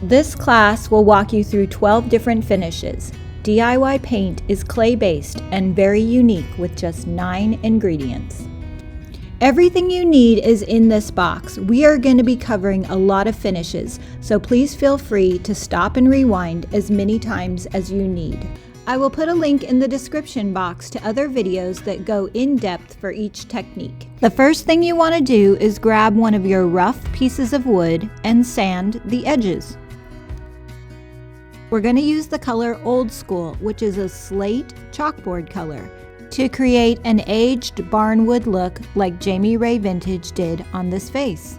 This class will walk you through 12 different finishes. DIY paint is clay-based and very unique with just 9 ingredients. Everything you need is in this box. We are going to be covering a lot of finishes, so please feel free to stop and rewind as many times as you need. I will put a link in the description box to other videos that go in depth for each technique. The first thing you want to do is grab one of your rough pieces of wood and sand the edges. We're going to use the color Old School, which is a slate chalkboard color, to create an aged barnwood look like Jamie Ray Vintage did on this vase.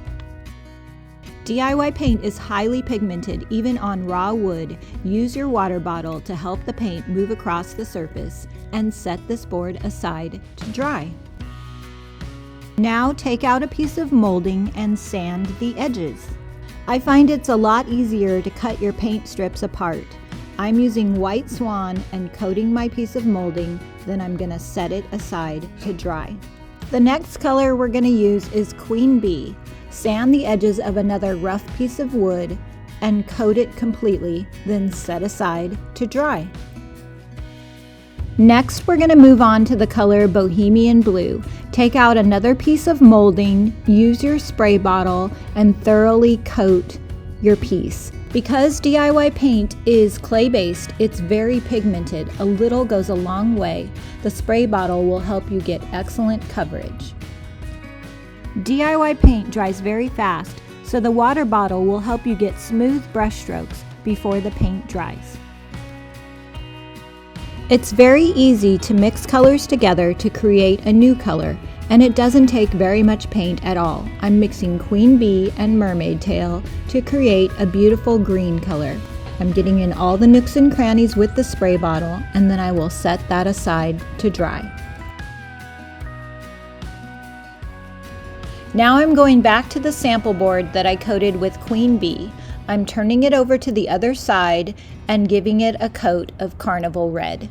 DIY paint is highly pigmented even on raw wood. Use your water bottle to help the paint move across the surface and set this board aside to dry. Now take out a piece of molding and sand the edges. I find it's a lot easier to cut your paint strips apart. I'm using white swan and coating my piece of molding, then I'm going to set it aside to dry. The next color we're going to use is Queen Bee. Sand the edges of another rough piece of wood and coat it completely, then set aside to dry. Next, we're going to move on to the color Bohemian Blue. Take out another piece of molding, use your spray bottle, and thoroughly coat your piece. Because DIY paint is clay-based, it's very pigmented. A little goes a long way. The spray bottle will help you get excellent coverage. DIY paint dries very fast, so the water bottle will help you get smooth brush strokes before the paint dries. It's very easy to mix colors together to create a new color, and it doesn't take very much paint at all. I'm mixing Queen Bee and Mermaid Tail to create a beautiful green color. I'm getting in all the nooks and crannies with the spray bottle, and then I will set that aside to dry. Now I'm going back to the sample board that I coated with Queen Bee. I'm turning it over to the other side and giving it a coat of Carnival Red.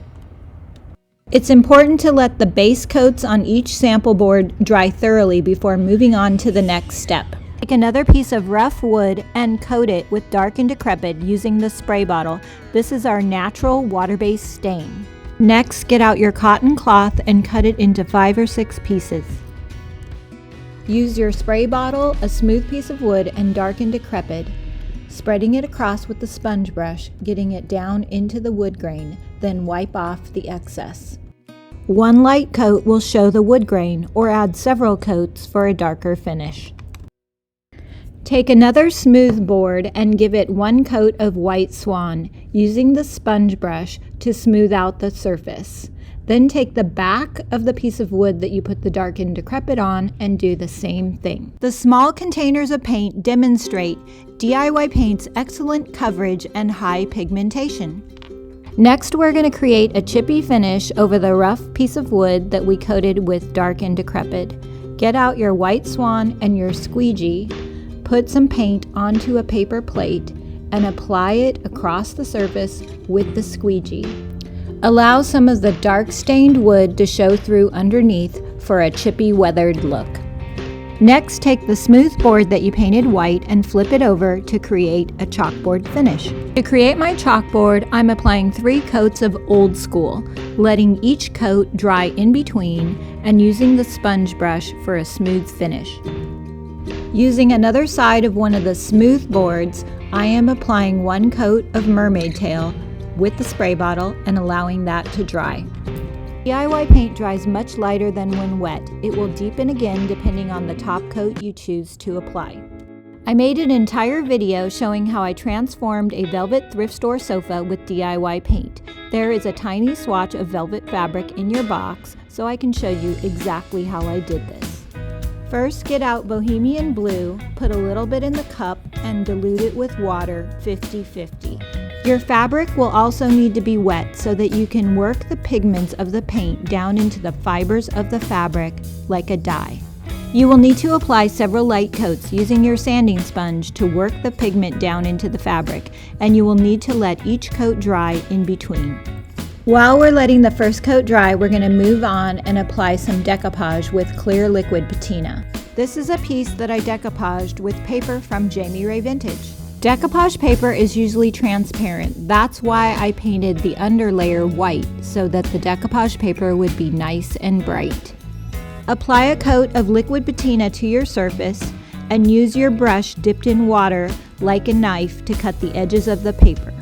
It's important to let the base coats on each sample board dry thoroughly before moving on to the next step. Take another piece of rough wood and coat it with Dark and Decrepit using the spray bottle. This is our natural water-based stain. Next, get out your cotton cloth and cut it into 5 or 6 pieces. Use your spray bottle, a smooth piece of wood, and Dark and Decrepit, spreading it across with the sponge brush, getting it down into the wood grain, then wipe off the excess. One light coat will show the wood grain, or add several coats for a darker finish. Take another smooth board and give it 1 coat of white swan, using the sponge brush to smooth out the surface. Then take the back of the piece of wood that you put the Dark and Decrepit on and do the same thing. The small containers of paint demonstrate DIY paint's excellent coverage and high pigmentation. Next, we're going to create a chippy finish over the rough piece of wood that we coated with Dark and Decrepit. Get out your white swan and your squeegee, put some paint onto a paper plate, and apply it across the surface with the squeegee. Allow some of the dark stained wood to show through underneath for a chippy weathered look. Next, take the smooth board that you painted white and flip it over to create a chalkboard finish. To create my chalkboard, I'm applying 3 coats of Old School, letting each coat dry in between and using the sponge brush for a smooth finish. Using another side of one of the smooth boards, I am applying 1 coat of Mermaid Tail with the spray bottle and allowing that to dry. DIY paint dries much lighter than when wet. It will deepen again depending on the top coat you choose to apply. I made an entire video showing how I transformed a velvet thrift store sofa with DIY paint. There is a tiny swatch of velvet fabric in your box, so I can show you exactly how I did this. First, get out Bohemian Blue, put a little bit in the cup, and dilute it with water 50-50. Your fabric will also need to be wet so that you can work the pigments of the paint down into the fibers of the fabric like a dye. You will need to apply several light coats using your sanding sponge to work the pigment down into the fabric, and you will need to let each coat dry in between. While we're letting the first coat dry, we're going to move on and apply some decoupage with clear liquid patina. This is a piece that I decoupaged with paper from Jamie Ray Vintage. Decoupage paper is usually transparent. That's why I painted the underlayer white so that the decoupage paper would be nice and bright. Apply a coat of liquid patina to your surface and use your brush dipped in water like a knife to cut the edges of the paper.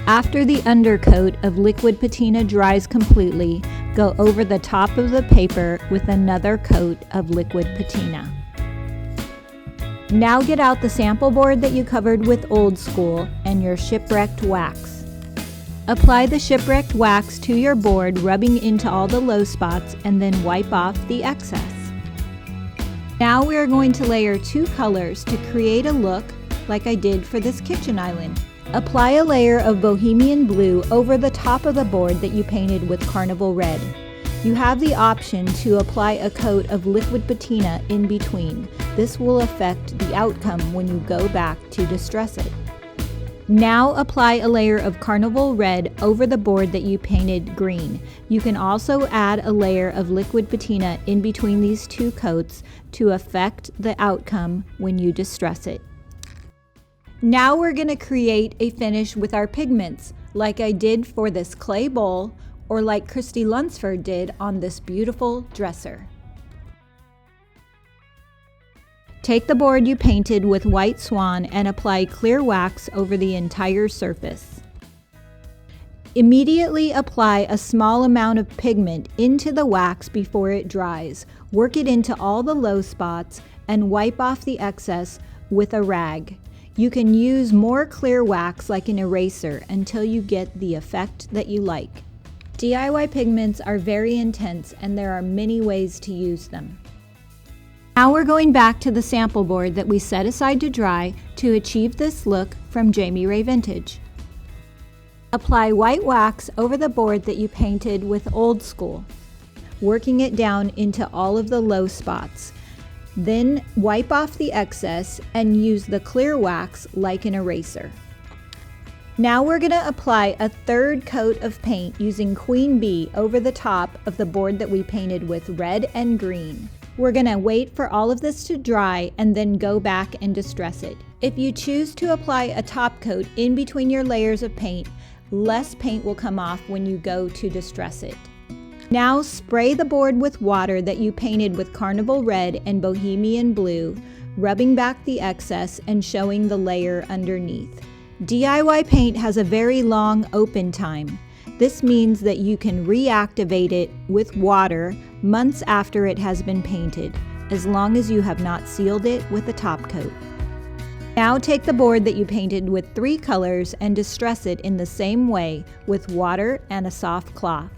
After the undercoat of liquid patina dries completely, go over the top of the paper with another coat of liquid patina. Now get out the sample board that you covered with Old School and your shipwrecked wax. Apply the shipwrecked wax to your board, rubbing into all the low spots, and then wipe off the excess. Now we are going to layer 2 colors to create a look like I did for this kitchen island. Apply a layer of Bohemian Blue over the top of the board that you painted with Carnival Red. You have the option to apply a coat of liquid patina in between. This will affect the outcome when you go back to distress it. Now apply a layer of Carnival Red over the board that you painted green. You can also add a layer of liquid patina in between these 2 coats to affect the outcome when you distress it. Now we're going to create a finish with our pigments, like I did for this clay bowl, or like Christy Lunsford did on this beautiful dresser. Take the board you painted with White Swan and apply clear wax over the entire surface. Immediately apply a small amount of pigment into the wax before it dries. Work it into all the low spots and wipe off the excess with a rag. You can use more clear wax like an eraser until you get the effect that you like. DIY pigments are very intense and there are many ways to use them. Now we're going back to the sample board that we set aside to dry to achieve this look from Jamie Ray Vintage. Apply white wax over the board that you painted with Old School, working it down into all of the low spots. Then wipe off the excess and use the clear wax like an eraser. Now we're going to apply a 3rd coat of paint using Queen Bee over the top of the board that we painted with red and green. We're going to wait for all of this to dry and then go back and distress it. If you choose to apply a top coat in between your layers of paint, less paint will come off when you go to distress it. Now spray the board with water that you painted with Carnival Red and Bohemian Blue, rubbing back the excess and showing the layer underneath. DIY paint has a very long open time. This means that you can reactivate it with water months after it has been painted, as long as you have not sealed it with a top coat. Now take the board that you painted with 3 colors and distress it in the same way with water and a soft cloth.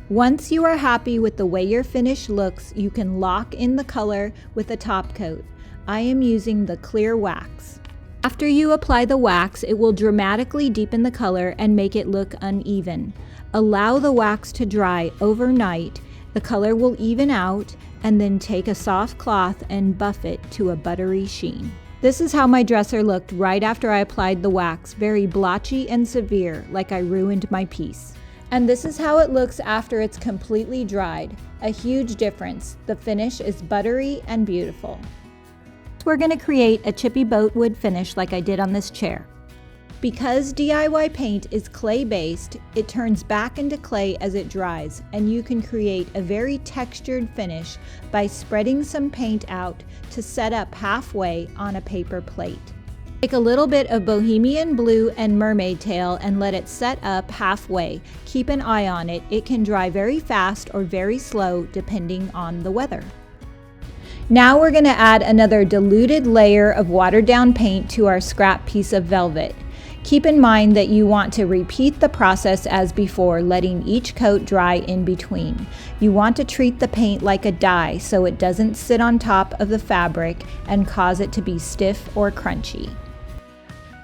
Once you are happy with the way your finish looks, you can lock in the color with a top coat. I am using the clear wax. After you apply the wax, it will dramatically deepen the color and make it look uneven. Allow the wax to dry overnight. The color will even out, and then take a soft cloth and buff it to a buttery sheen. This is how my dresser looked right after I applied the wax, very blotchy and severe, like I ruined my piece. And this is how it looks after it's completely dried. A huge difference. The finish is buttery and beautiful. We're going to create a chippy boatwood finish like I did on this chair. Because DIY paint is clay based, it turns back into clay as it dries, and you can create a very textured finish by spreading some paint out to set up halfway on a paper plate. Take a little bit of Bohemian Blue and Mermaid Tail and let it set up halfway. Keep an eye on it. It can dry very fast or very slow depending on the weather. Now we're going to add another diluted layer of watered down paint to our scrap piece of velvet. Keep in mind that you want to repeat the process as before, letting each coat dry in between. You want to treat the paint like a die so it doesn't sit on top of the fabric and cause it to be stiff or crunchy.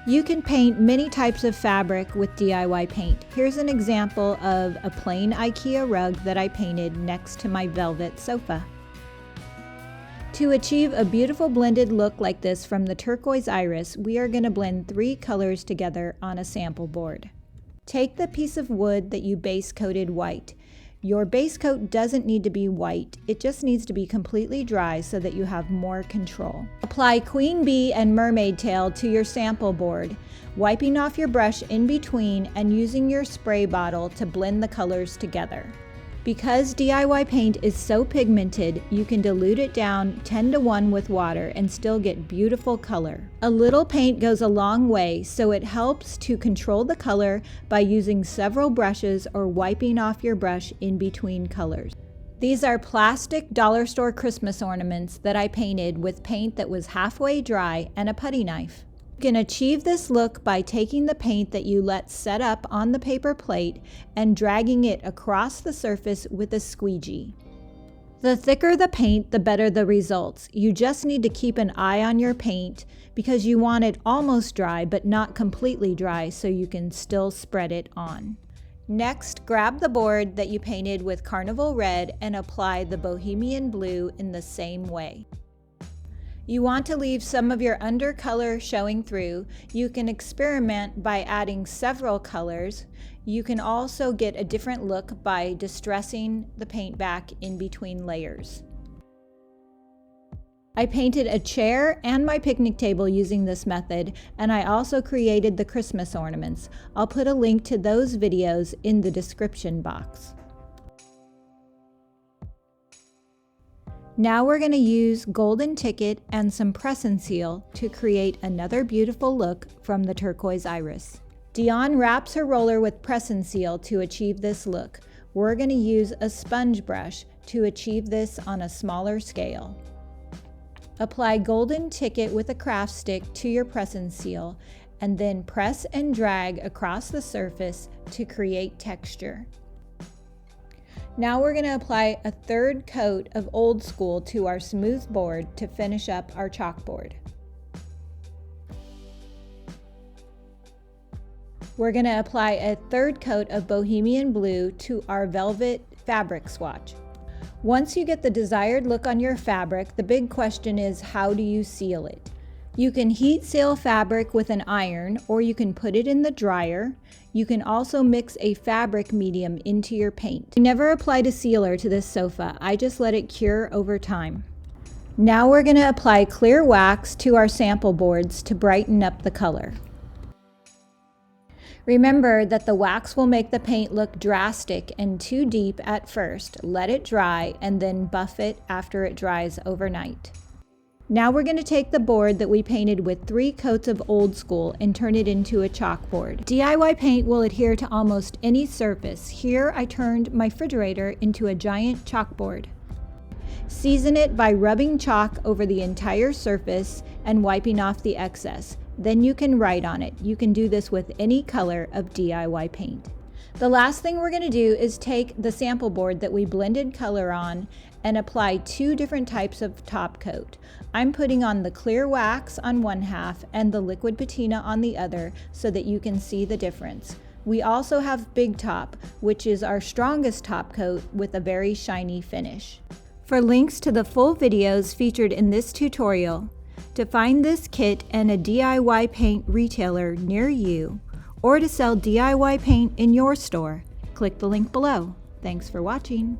You can paint many types of fabric with DIY paint. Here's an example of a plain IKEA rug that I painted next to my velvet sofa. To achieve a beautiful blended look like this from the turquoise iris, we are going to blend 3 colors together on a sample board. Take the piece of wood that you base coated white. Your base coat doesn't need to be white, it just needs to be completely dry so that you have more control. Apply Queen Bee and Mermaid Tail to your sample board, wiping off your brush in between and using your spray bottle to blend the colors together. Because DIY paint is so pigmented, you can dilute it down 10:1 with water and still get beautiful color. A little paint goes a long way, so it helps to control the color by using several brushes or wiping off your brush in between colors. These are plastic dollar store Christmas ornaments that I painted with paint that was halfway dry and a putty knife. You can achieve this look by taking the paint that you let set up on the paper plate and dragging it across the surface with a squeegee. The thicker the paint, the better the results. You just need to keep an eye on your paint because you want it almost dry but not completely dry so you can still spread it on. Next, grab the board that you painted with Carnival Red and apply the Bohemian Blue in the same way. You want to leave some of your undercolor showing through. You can experiment by adding several colors. You can also get a different look by distressing the paint back in between layers. I painted a chair and my picnic table using this method, and I also created the Christmas ornaments. I'll put a link to those videos in the description box. Now we're going to use Golden Ticket and some press and seal to create another beautiful look from the turquoise iris. Dion wraps her roller with press and seal to achieve this look. We're going to use a sponge brush to achieve this on a smaller scale. Apply Golden Ticket with a craft stick to your press and seal, and then press and drag across the surface to create texture. Now we're going to apply a third coat of Old School to our smooth board to finish up our chalkboard. We're going to apply a third coat of Bohemian Blue to our velvet fabric swatch. Once you get the desired look on your fabric, the big question is, how do you seal it? You can heat seal fabric with an iron, or you can put it in the dryer. You can also mix a fabric medium into your paint. I never applied a sealer to this sofa, I just let it cure over time. Now we're going to apply clear wax to our sample boards to brighten up the color. Remember that the wax will make the paint look drastic and too deep at first. Let it dry and then buff it after it dries overnight. Now we're going to take the board that we painted with 3 coats of Old School and turn it into a chalkboard. DIY paint will adhere to almost any surface. Here I turned my refrigerator into a giant chalkboard. Season it by rubbing chalk over the entire surface and wiping off the excess. Then you can write on it. You can do this with any color of DIY paint. The last thing we're going to do is take the sample board that we blended color on and apply 2 different types of top coat. I'm putting on the clear wax on one half and the liquid patina on the other so that you can see the difference. We also have Big Top, which is our strongest top coat with a very shiny finish. For links to the full videos featured in this tutorial, to find this kit and a DIY paint retailer near you, or to sell DIY paint in your store, click the link below. Thanks for watching.